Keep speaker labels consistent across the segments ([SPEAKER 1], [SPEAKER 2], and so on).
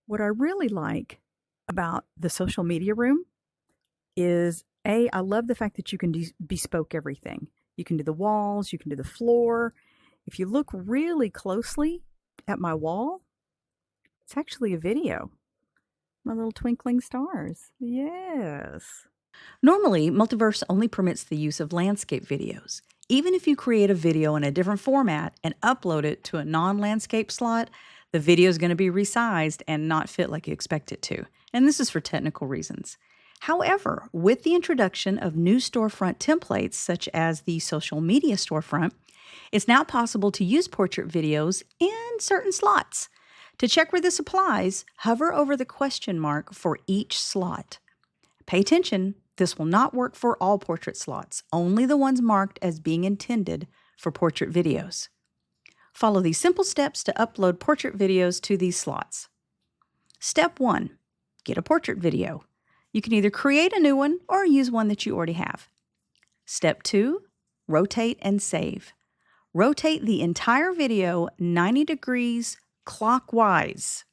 [SPEAKER 1] What I really like about the social media room is I love the fact that you can bespoke everything. You can do the walls, you can do the floor. If you look really closely at my wall, it's actually a video. My little twinkling stars. Yes.
[SPEAKER 2] Normally, Multiverse only permits the use of landscape videos. Even if you create a video in a different format and upload it to a non landscape slot, the video is going to be resized and not fit like you expect it to. And this is for technical reasons. However, with the introduction of new storefront templates, such as the social media storefront, it's now possible to use portrait videos in certain slots. To check where this applies, hover over the question mark for each slot. Pay attention, this will not work for all portrait slots, only the ones marked as being intended for portrait videos. Follow these simple steps to upload portrait videos to these slots. Step 1. Get a portrait video. You can either create a new one or use one that you already have. Step 2. Rotate and save. Rotate the entire video 90 degrees clockwise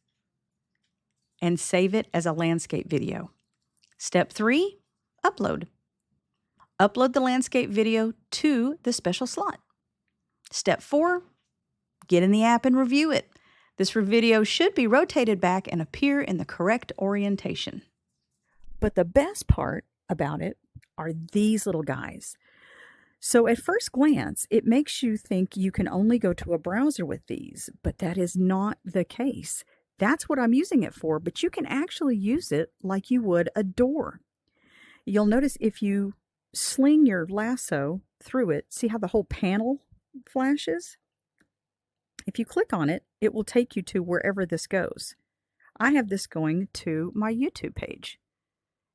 [SPEAKER 2] and save it as a landscape video. Step 3, upload. Upload the landscape video to the special slot. Step 4, get in the app and review it. This video should be rotated back and appear in the correct orientation.
[SPEAKER 1] But the best part about it are these little guys. So at first glance, it makes you think you can only go to a browser with these, but that is not the case. That's what I'm using it for, but you can actually use it like you would a door. You'll notice if you sling your lasso through it, see how the whole panel flashes? If you click on it, it will take you to wherever this goes. I have this going to my YouTube page.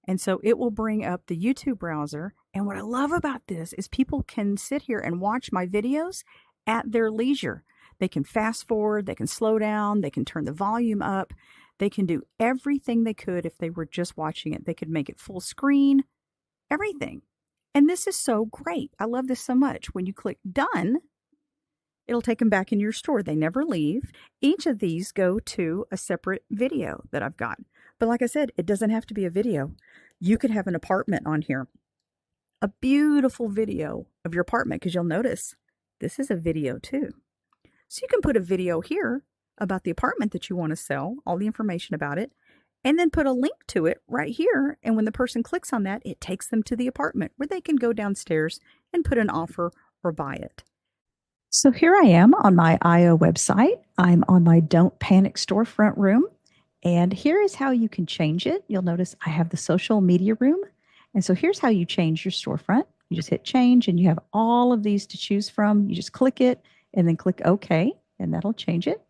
[SPEAKER 1] And so it will bring up the YouTube browser. And what I love about this is people can sit here and watch my videos at their leisure. They can fast forward, they can slow down, they can turn the volume up. They can do everything they could if they were just watching it. They could make it full screen, everything. And this is so great. I love this so much. When you click done, it'll take them back in your store. They never leave. Each of these go to a separate video that I've got. But like I said, it doesn't have to be a video. You could have an apartment on here. A beautiful video of your apartment, because you'll notice this is a video too. So you can put a video here about the apartment that you want to sell, all the information about it, and then put a link to it right here. And when the person clicks on that, it takes them to the apartment where they can go downstairs and put an offer or buy it. So here I am on my IO website. I'm on my Don't Panic storefront room. And here is how you can change it. You'll notice I have the social media room. And so here's how you change your storefront. You just hit change and you have all of these to choose from. You just click it and then click OK, and that'll change it.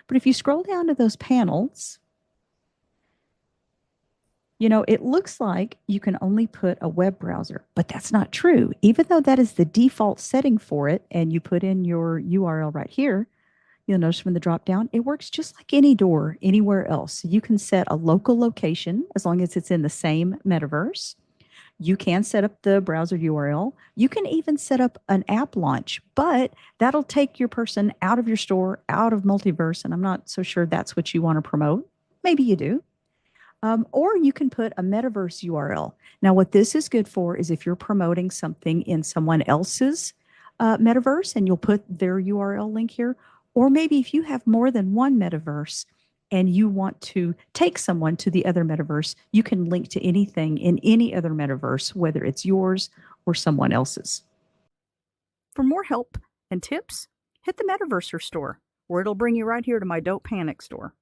[SPEAKER 1] But if you scroll down to those panels, it looks like you can only put a web browser, but that's not true. Even though that is the default setting for it, and you put in your URL right here, you'll notice from the drop down, it works just like any door anywhere else. You can set a local location as long as it's in the same metaverse. You can set up the browser URL. You can even set up an app launch, but that'll take your person out of your store, out of Multiverse, and I'm not so sure that's what you want to promote. Maybe you do. Or you can put a metaverse URL. Now, what this is good for is if you're promoting something in someone else's metaverse and you'll put their URL link here, or maybe if you have more than one metaverse and you want to take someone to the other metaverse, you can link to anything in any other metaverse, whether it's yours or someone else's. For more help and tips, hit the Metaverse Store, where it'll bring you right here to my Don't Panic store.